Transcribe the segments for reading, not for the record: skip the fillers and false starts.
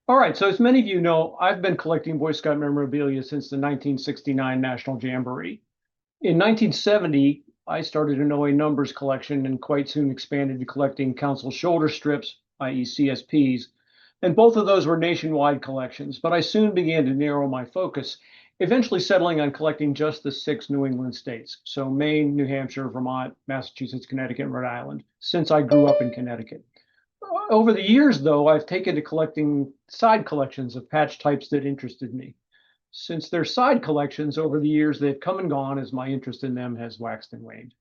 All right, so as many of you know, I've been collecting Boy Scout memorabilia since the 1969 National Jamboree. In 1970, I started an OA numbers collection and quite soon expanded to collecting Council shoulder strips, i.e. CSPs, and both of those were nationwide collections, but I soon began to narrow my focus, eventually settling on collecting just the 6 New England states, so Maine, New Hampshire, Vermont, Massachusetts, Connecticut, and Rhode Island, since I grew up in Connecticut. Over the years, though, I've taken to collecting side collections of patch types that interested me. Since they're side collections, over the years, they've come and gone as my interest in them has waxed and waned.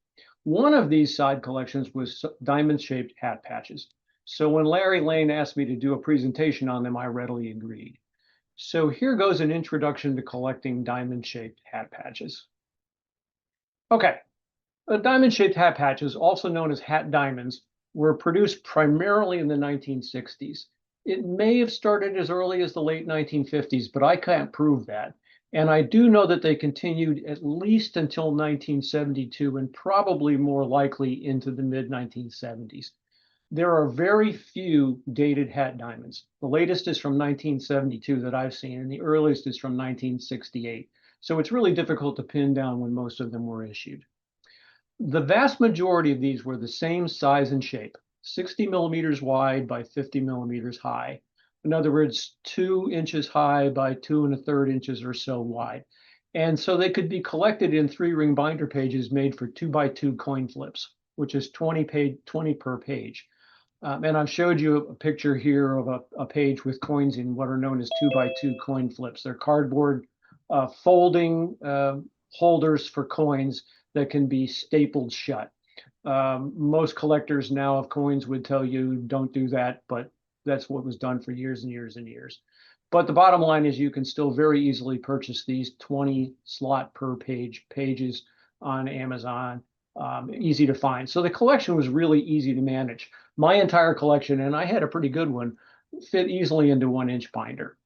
One of these side collections was diamond-shaped hat patches. So when Larry Lane asked me to do a presentation on them, I readily agreed. So here goes an introduction to collecting diamond-shaped hat patches. Okay, diamond-shaped hat patches, also known as hat diamonds, were produced primarily in the 1960s. It may have started as early as the late 1950s, but I can't prove that. And I do know that they continued at least until 1972 and probably more likely into the mid 1970s. There are very few dated hat diamonds. The latest is from 1972 that I've seen, and the earliest is from 1968. So it's really difficult to pin down when most of them were issued. The vast majority of these were the same size and shape, 60 millimeters wide by 50 millimeters high. In other words, 2 inches high by 2 1/3 inches or so wide. And so they could be collected in 3-ring binder pages made for 2x2 coin flips, which is 20 per page. And I've showed you a picture here of a page with coins in what are known as 2x2 coin flips. They're cardboard folding holders for coins that can be stapled shut. Most collectors now of coins would tell you don't do that, but that's what was done for years and years and years. But the bottom line is you can still very easily purchase these 20 slot per page pages on Amazon, easy to find. So the collection was really easy to manage. My entire collection, and I had a pretty good one, fit easily into 1-inch binder.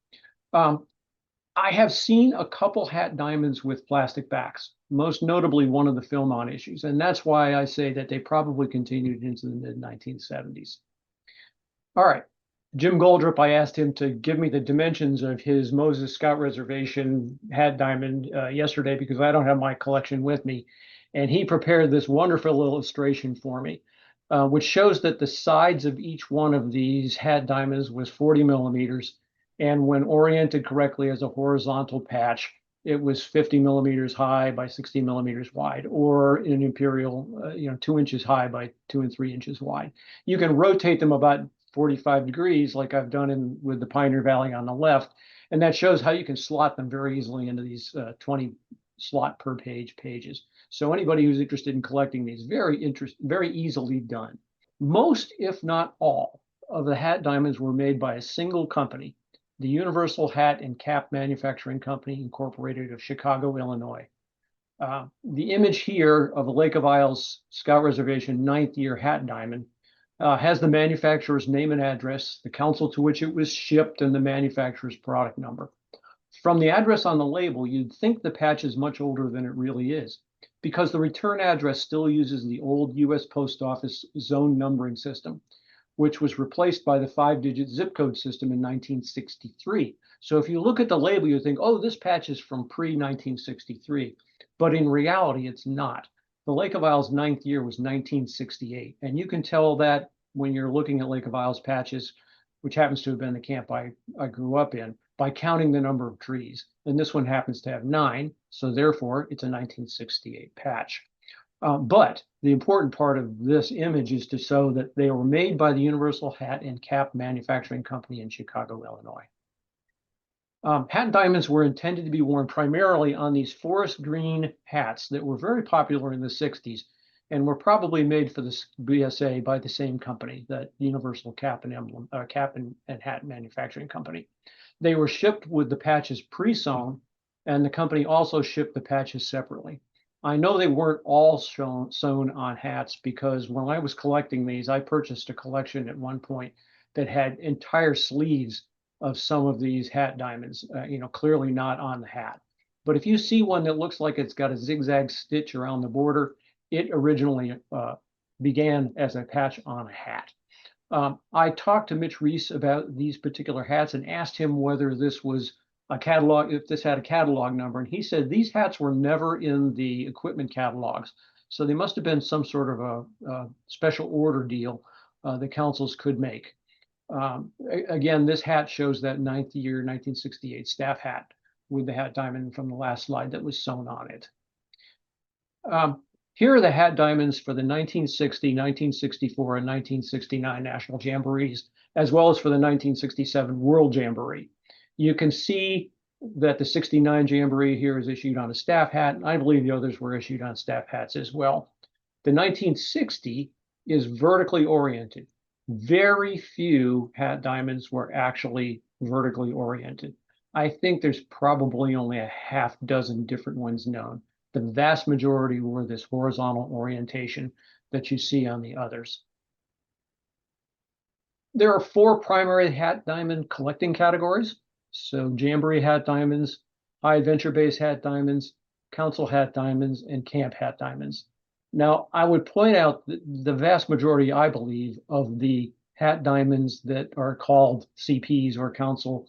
I have seen a couple hat diamonds with plastic backs, most notably one of the film on issues. And that's why I say that they probably continued into the mid 1970s. All right. Jim Goldrup, I asked him to give me the dimensions of his Moses Scout Reservation hat diamond yesterday because I don't have my collection with me. And he prepared this wonderful illustration for me, which shows that the sides of each one of these hat diamonds was 40 millimeters. And when oriented correctly as a horizontal patch, it was 50 millimeters high by 60 millimeters wide, or an imperial, 2 inches high by 2 and 3 inches wide. You can rotate them about 45 degrees, like I've done with the Pioneer Valley on the left, and that shows how you can slot them very easily into these 20 slot per page pages. So anybody who's interested in collecting these, very easily done. Most, if not all, of the hat diamonds were made by a single company, the Universal Hat and Cap Manufacturing Company, Incorporated of Chicago, Illinois. The image here of the Lake of Isles Scout Reservation 9th year hat diamond has the manufacturer's name and address, the council to which it was shipped, and the manufacturer's product number. From the address on the label, you'd think the patch is much older than it really is, because the return address still uses the old U.S. Post Office zone numbering system, which was replaced by the 5-digit zip code system in 1963. So if you look at the label, you think, oh, this patch is from pre-1963. But in reality, it's not. The Lake of Isles 9th year was 1968. And you can tell that when you're looking at Lake of Isles patches, which happens to have been the camp I grew up in, by counting the number of trees. And this one happens to have 9, so therefore it's a 1968 patch. But the important part of this image is to show that they were made by the Universal Hat and Cap Manufacturing Company in Chicago, Illinois. Hat diamonds were intended to be worn primarily on these forest green hats that were very popular in the 60s and were probably made for the BSA by the same company, the Universal Cap and Hat Manufacturing Company. They were shipped with the patches pre-sewn, and the company also shipped the patches separately. I know they weren't all sewn on hats because when I was collecting these, I purchased a collection at one point that had entire sleeves of some of these hat diamonds, clearly not on the hat. But if you see one that looks like it's got a zigzag stitch around the border, it originally began as a patch on a hat. I talked to Mitch Reese about these particular hats and asked him whether this was a catalog, if this had a catalog number. And he said these hats were never in the equipment catalogs. So they must have been some sort of a special order deal the councils could make. Again, this hat shows that ninth year 1968 staff hat with the hat diamond from the last slide that was sewn on it. Here are the hat diamonds for the 1960, 1964, and 1969 National Jamborees, as well as for the 1967 World Jamboree. You can see that the 69 Jamboree here is issued on a staff hat, and I believe the others were issued on staff hats as well. The 1960 is vertically oriented. Very few hat diamonds were actually vertically oriented. I think there's probably only a half dozen different ones known. The vast majority were this horizontal orientation that you see on the others. There are 4 primary hat diamond collecting categories. So Jamboree hat diamonds, high adventure base hat diamonds, council hat diamonds, and camp hat diamonds. Now, I would point out that the vast majority, I believe, of the hat diamonds that are called CPs or council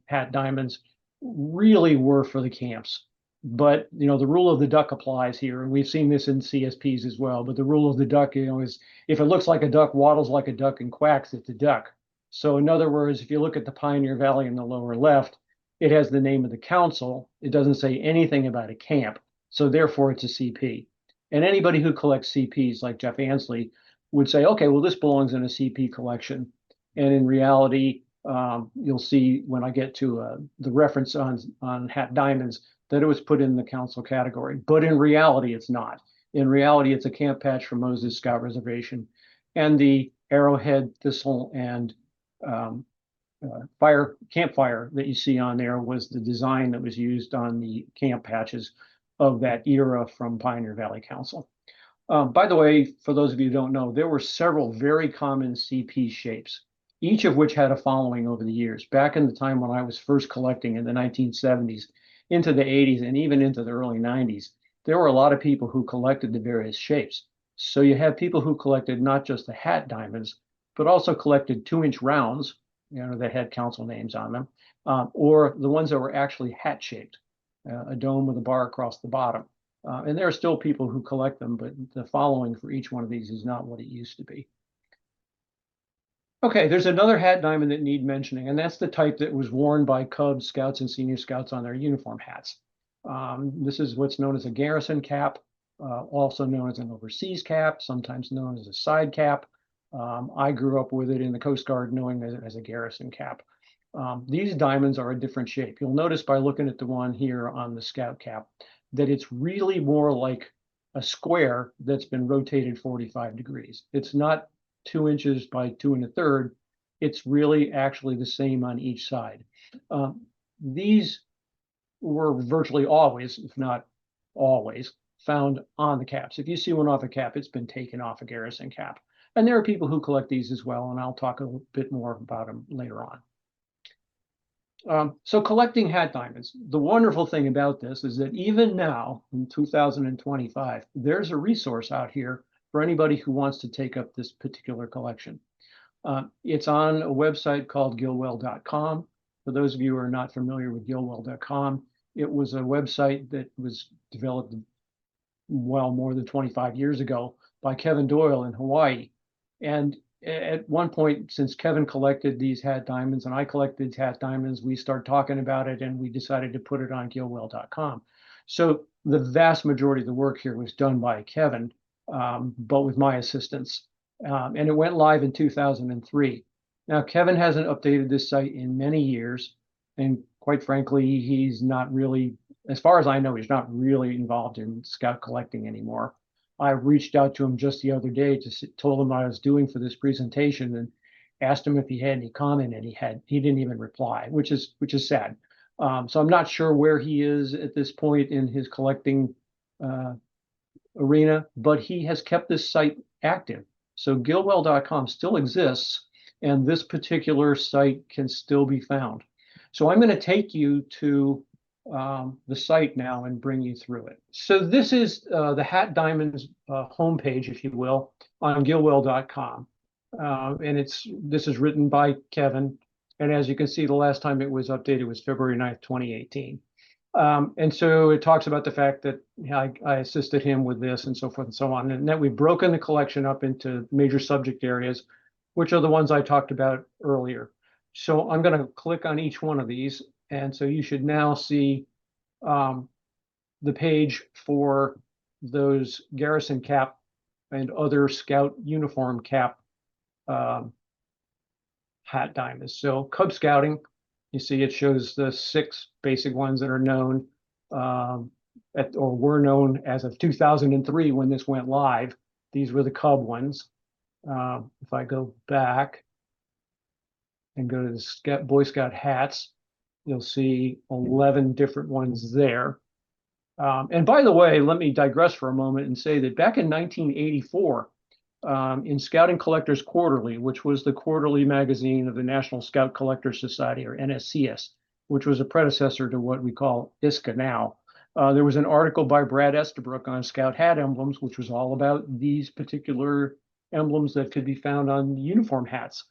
hat diamonds really were for the camps. But, you know, the rule of the duck applies here, and we've seen this in CSPs as well. But the rule of the duck, you know, is if it looks like a duck, waddles like a duck, and quacks, it's a duck. So in other words, if you look at the Pioneer Valley in the lower left, it has the name of the council. It doesn't say anything about a camp. So therefore, it's a CP. And anybody who collects CPs, like Jeff Ansley, would say, okay, well, this belongs in a CP collection. And in reality, you'll see when I get to the reference on hat diamonds, that it was put in the council category, but in reality, it's not. In reality, it's a camp patch from Moses Scout Reservation, and the arrowhead, thistle, and campfire that you see on there was the design that was used on the camp patches of that era from Pioneer Valley Council. By the way, for those of you who don't know, there were several very common CP shapes, each of which had a following over the years. Back in the time when I was first collecting in the 1970s, into the 80s, and even into the early 90s, there were a lot of people who collected the various shapes. So you have people who collected not just the hat diamonds, but also collected 2-inch rounds, you know, that had council names on them, or the ones that were actually hat shaped, a dome with a bar across the bottom. And there are still people who collect them, but the following for each one of these is not what it used to be. Okay, there's another hat diamond that need mentioning, and that's the type that was worn by Cubs, Scouts, and Senior Scouts on their uniform hats. This is what's known as a garrison cap, also known as an overseas cap, sometimes known as a side cap. I grew up with it in the Coast Guard, knowing it as a garrison cap. These diamonds are a different shape. You'll notice by looking at the one here on the Scout cap that it's really more like a square that's been rotated 45 degrees. It's not 2 inches by 2 1/3. It's really actually the same on each side. These were virtually always, if not always, found on the caps. If you see one off a cap, it's been taken off a garrison cap. And there are people who collect these as well, and I'll talk a bit more about them later on. So collecting hat diamonds, the wonderful thing about this is that even now, in 2025, there's a resource out here for anybody who wants to take up this particular collection. It's on a website called gilwell.com. For those of you who are not familiar with gilwell.com, it was a website that was developed, well, more than 25 years ago by Kevin Doyle in Hawaii. And at one point, since Kevin collected these hat diamonds and I collected hat diamonds, we started talking about it and we decided to put it on gilwell.com. So the vast majority of the work here was done by Kevin, but with my assistance. And it went live in 2003. Now, Kevin hasn't updated this site in many years. And quite frankly, he's not really, as far as I know, he's not really involved in scout collecting anymore. I reached out to him just the other day, told him what I was doing for this presentation and asked him if he had any comment, and he didn't even reply, which is sad. So I'm not sure where he is at this point in his collecting arena, but he has kept this site active. So gilwell.com still exists, and this particular site can still be found. So I'm going to take you to the site now and bring you through it. So this is the Hat Diamonds homepage, if you will, on gilwell.com. And this is written by Kevin. And as you can see, the last time it was updated was February 9th, 2018. And so it talks about the fact that I assisted him with this and so forth and so on. And that we've broken the collection up into major subject areas, which are the ones I talked about earlier. So I'm going to click on each one of these. And so you should now see the page for those garrison cap and other scout uniform cap hat diamonds. So Cub Scouting, you see it shows the 6 basic ones that are known or were known as of 2003 when this went live. These were the Cub ones. If I go back and go to the Boy Scout hats, you'll see 11 different ones there. And by the way, let me digress for a moment and say that back in 1984, in Scouting Collectors Quarterly, which was the quarterly magazine of the National Scout Collectors Society, or NSCS, which was a predecessor to what we call ISCA now, there was an article by Brad Estabrook on Scout hat emblems, which was all about these particular emblems that could be found on uniform hats.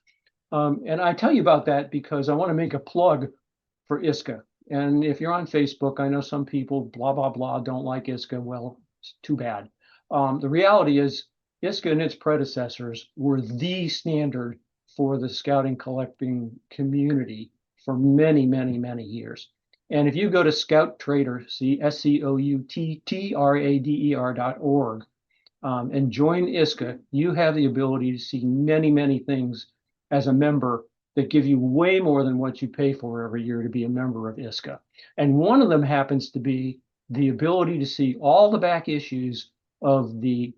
And I tell you about that because I want to make a plug for ISCA. And if you're on Facebook, I know some people, blah, blah, blah, don't like ISCA. Well, it's too bad. The reality is ISCA and its predecessors were the standard for the scouting collecting community for many, many, many years. And if you go to Scout Trader, SCOUTTRADER.org, and join ISCA, you have the ability to see many, many things as a member that give you way more than what you pay for every year to be a member of ISCA. And one of them happens to be the ability to see all the back issues of the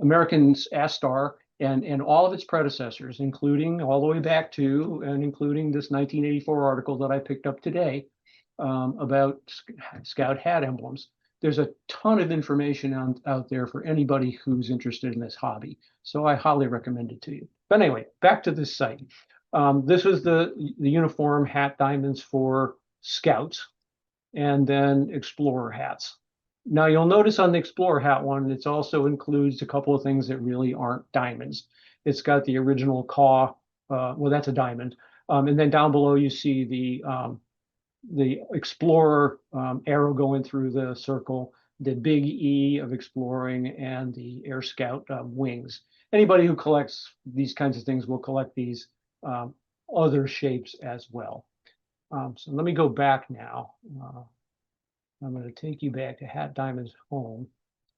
American's ASTAR and all of its predecessors, including all the way back to and including this 1984 article that I picked up today about Scout hat emblems. There's a ton of information out there for anybody who's interested in this hobby. So I highly recommend it to you. But anyway, back to this site. This was the uniform hat diamonds for Scouts and then Explorer hats. Now you'll notice on the Explorer hat one, it also includes a couple of things that really aren't diamonds. It's got the original caw, well, that's a diamond. And then down below you see the Explorer arrow going through the circle, the big E of exploring, and the Air Scout wings. Anybody who collects these kinds of things will collect these other shapes as well. So let me go back now. I'm going to take you back to Hat Diamonds Home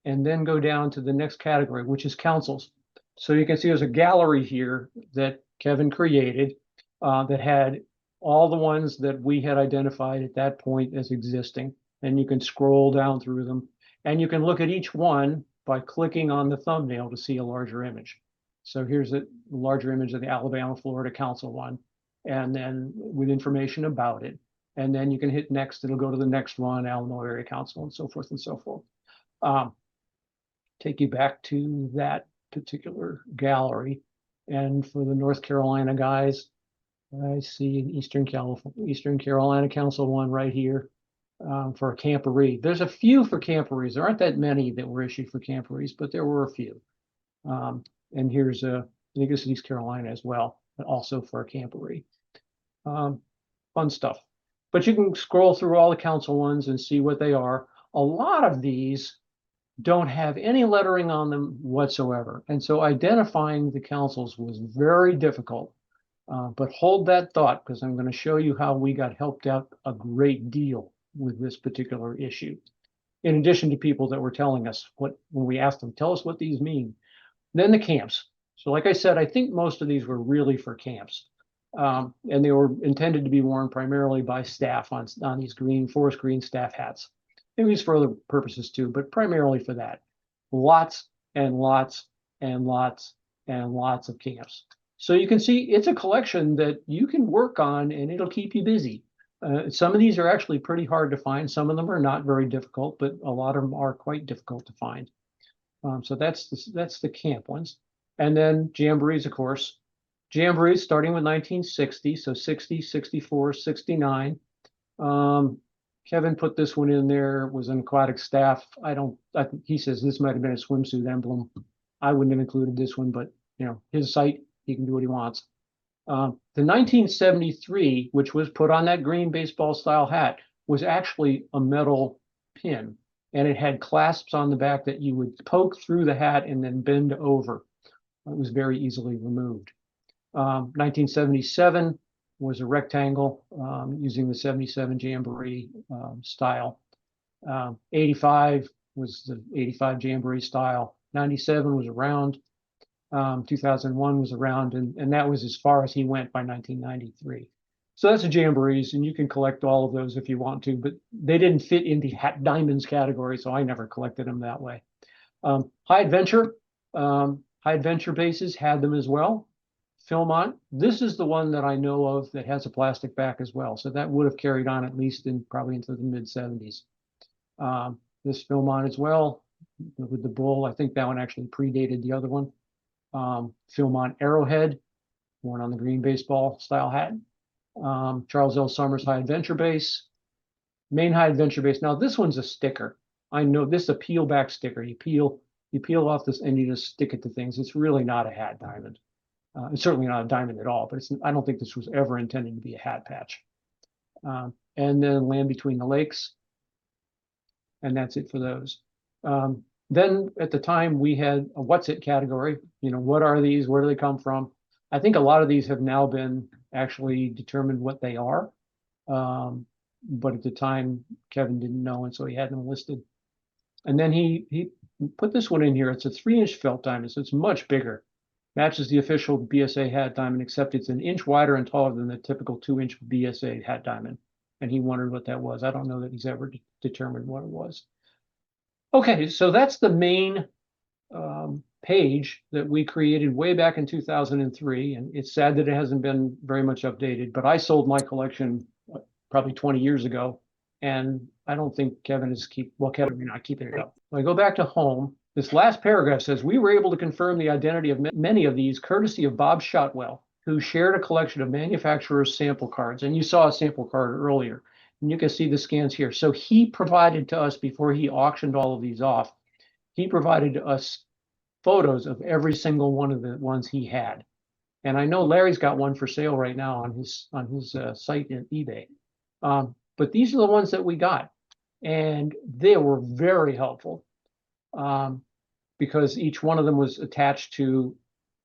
and then go down to the next category, which is councils. So you can see there's a gallery here that Kevin created that had all the ones that we had identified at that point as existing. And you can scroll down through them. And you can look at each one by clicking on the thumbnail to see a larger image. So here's a larger image of the Alabama, Florida Council one, and then with information about it. And then you can hit next, it'll go to the next one, Alamo Area Council, and so forth and so forth. Take you back to that particular gallery. And for the North Carolina guys, I see an Eastern Carolina Council one right here for a camporee. There's a few for camporees. There aren't that many that were issued for camporees, but there were a few. And here's I think this is East Carolina as well, but also for a camporee. Fun stuff. But you can scroll through all the council ones and see what they are. A lot of these don't have any lettering on them whatsoever. And so identifying the councils was very difficult. But hold that thought, because I'm going to show you how we got helped out a great deal with this particular issue. In addition to people that were telling us when we asked them, tell us what these mean. Then the camps. So like I said, I think most of these were really for camps. And they were intended to be worn primarily by staff on these forest green staff hats. Maybe used for other purposes too, but primarily for that. Lots and lots and lots and lots of camps. So you can see it's a collection that you can work on and it'll keep you busy. Some of these are actually pretty hard to find. Some of them are not very difficult, but a lot of them are quite difficult to find. So that's the camp ones. And then jamborees, of course. Jamborees starting with 1960, so 60, 64, 69. Kevin put this one in there, was an aquatic staff. He says this might have been a swimsuit emblem. I wouldn't have included this one, but his site, he can do what he wants. The 1973, which was put on that green baseball style hat, was actually a metal pin, and it had clasps on the back that you would poke through the hat and then bend over. It was very easily removed. 1977 was a rectangle using the 77 Jamboree style. 85 was the 85 Jamboree style. 97 was a round. 2001 was around, and that was as far as he went by 1993. So that's the Jamborees, and you can collect all of those if you want to, but they didn't fit in the hat diamonds category, so I never collected them that way. High Adventure bases had them as well. Philmont, this is the one that I know of that has a plastic back as well, so that would have carried on at least probably into the mid 70s. This Philmont as well with the bull. I think that one actually predated the other one. Philmont Arrowhead, worn on the green baseball style hat. Charles L. Summers High Adventure base. Maine High Adventure base. Now this one's a sticker. I know this is a peel back sticker. You peel off this and you just stick it to things. It's really not a hat diamond. It's certainly not a diamond at all, but I don't think this was ever intended to be a hat patch. And then Land Between the Lakes. And that's it for those. Then at the time we had a what's it category. What are these? Where do they come from? I think a lot of these have now been actually determined what they are. But at the time, Kevin didn't know, and so he had them listed. And then he put this one in here. It's a 3-inch felt diamond, so it's much bigger. Matches the official BSA hat diamond, except it's an inch wider and taller than the typical 2-inch BSA hat diamond. And he wondered what that was. I don't know that he's ever determined what it was. Okay, so that's the main page that we created way back in 2003, and it's sad that it hasn't been very much updated, but I sold my collection probably 20 years ago, and I don't think Kevin is Kevin, you're not keeping it up. When I go back to home, this last paragraph says, we were able to confirm the identity of many of these courtesy of Bob Shotwell, who shared a collection of manufacturers' sample cards, and you saw a sample card earlier. And you can see the scans here. So he provided to us, before he auctioned all of these off, he provided to us photos of every single one of the ones he had. And I know Larry's got one for sale right now on his site at eBay. But these are the ones that we got. And they were very helpful because each one of them was attached to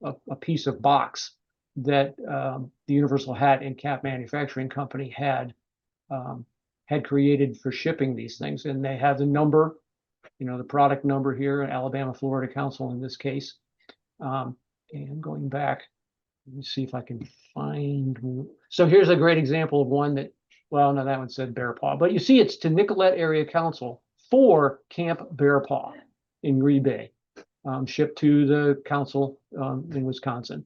a piece of box that the Universal Hat and Cap Manufacturing Company had created for shipping these things. And they have the number, the product number here, Alabama Florida Council in this case. And going back, let me see if I can find. So here's a great example of one that, well, no, that one said Bear Paw, but you see it's to Nicollet Area Council for Camp Bear Paw in Green Bay, shipped to the council in Wisconsin.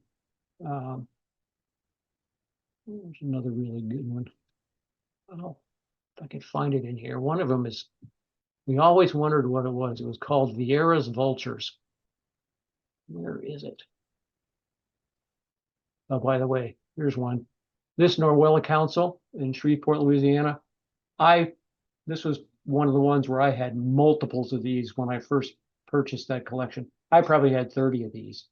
There's another really good one. Oh, if I can find it in here. One of them is, we always wondered what it was. It was called Vieira's Vultures. Where is it? Oh, by the way, here's one. This Norwella Council in Shreveport, Louisiana. This was one of the ones where I had multiples of these when I first purchased that collection. I probably had 30 of these.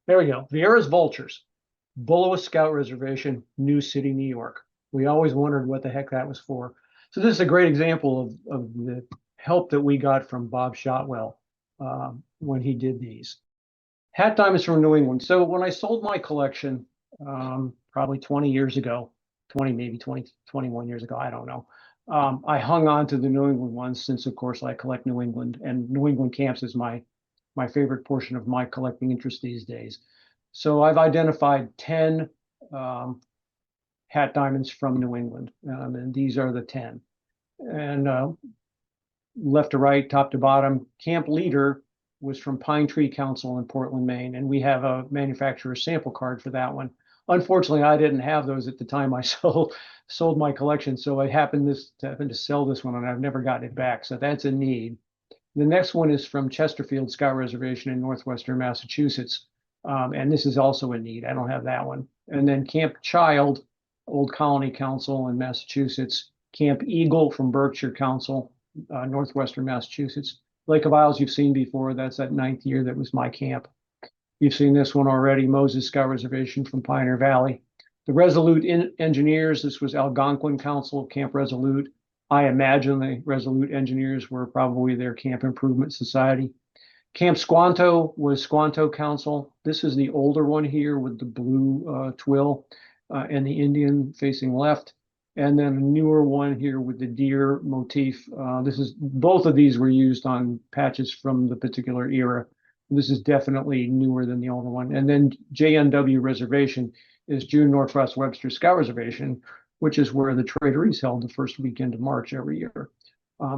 There we go. Vieira's Vultures, Bullowa Scout Reservation, New City, New York. We always wondered what the heck that was for. So this is a great example of the help that we got from Bob Shotwell when he did these. Hat diamonds from New England. So when I sold my collection, probably 20 years ago, 21 years ago, I don't know. I hung on to the New England ones since, of course, I collect New England, and New England camps is my favorite portion of my collecting interest these days. So I've identified 10 hat diamonds from New England, and these are the 10. And left to right, top to bottom, Camp Leader was from Pine Tree Council in Portland, Maine, and we have a manufacturer's sample card for that one. Unfortunately, I didn't have those at the time I sold my collection, so I happened to sell this one, and I've never gotten it back. So that's a need. The next one is from Chesterfield Scout Reservation in northwestern Massachusetts, and this is also a need. I don't have that one. And then Camp Child, Old Colony Council in Massachusetts, Camp Eagle from Berkshire Council, northwestern Massachusetts. Lake of Isles you've seen before. That's that 9th year that was my camp. You've seen this one already, Moses Scout Reservation from Pioneer Valley. The Resolute Engineers, this was Algonquin Council, Camp Resolute. I imagine the Resolute Engineers were probably their Camp Improvement Society. Camp Squanto was Squanto Council. This is the older one here with the blue twill and the Indian facing left. And then a newer one here with the deer motif. Both of these were used on patches from the particular era. This is definitely newer than the older one. And then JNW Reservation is June Northwest Webster Scout Reservation, which is where the Trader is held the first weekend of March every year.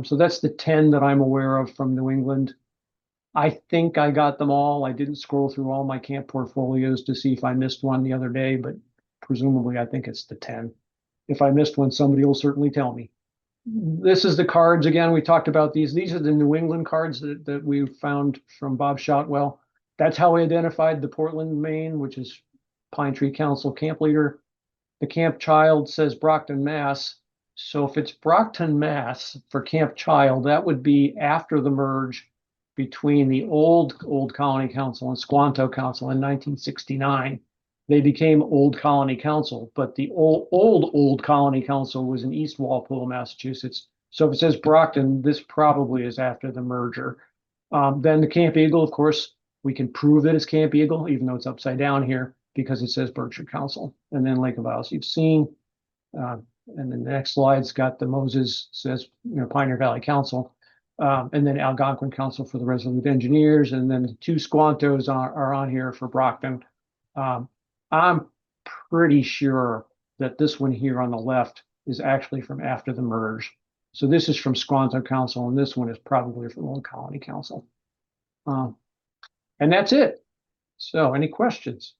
So that's the 10 that I'm aware of from New England. I think I got them all. I didn't scroll through all my camp portfolios to see if I missed one the other day, but presumably I think it's the 10. If I missed one, somebody will certainly tell me. This is the cards again. We talked about these. These are the New England cards that we found from Bob Shotwell. That's how we identified the Portland, Maine, which is Pine Tree Council camp leader. The camp child says Brockton, Mass. So if it's Brockton, Mass for Camp Child, that would be after the merge between the old Colony Council and Squanto Council in 1969. They became Old Colony Council, but the old Colony Council was in East Walpole, Massachusetts. So if it says Brockton, this probably is after the merger. Then the Camp Eagle, of course, we can prove that it's Camp Eagle, even though it's upside down here, because it says Berkshire Council. And then Lake of Isles you've seen. And then the next slide's got the Moses, says Pioneer Valley Council. And then Algonquin Council for the Resolute Engineers. And then the 2 Squantos are on here for Brockton. I'm pretty sure that this one here on the left is actually from after the merge. So this is from Squanto Council, and this one is probably from Old Colony Council. And that's it. So any questions?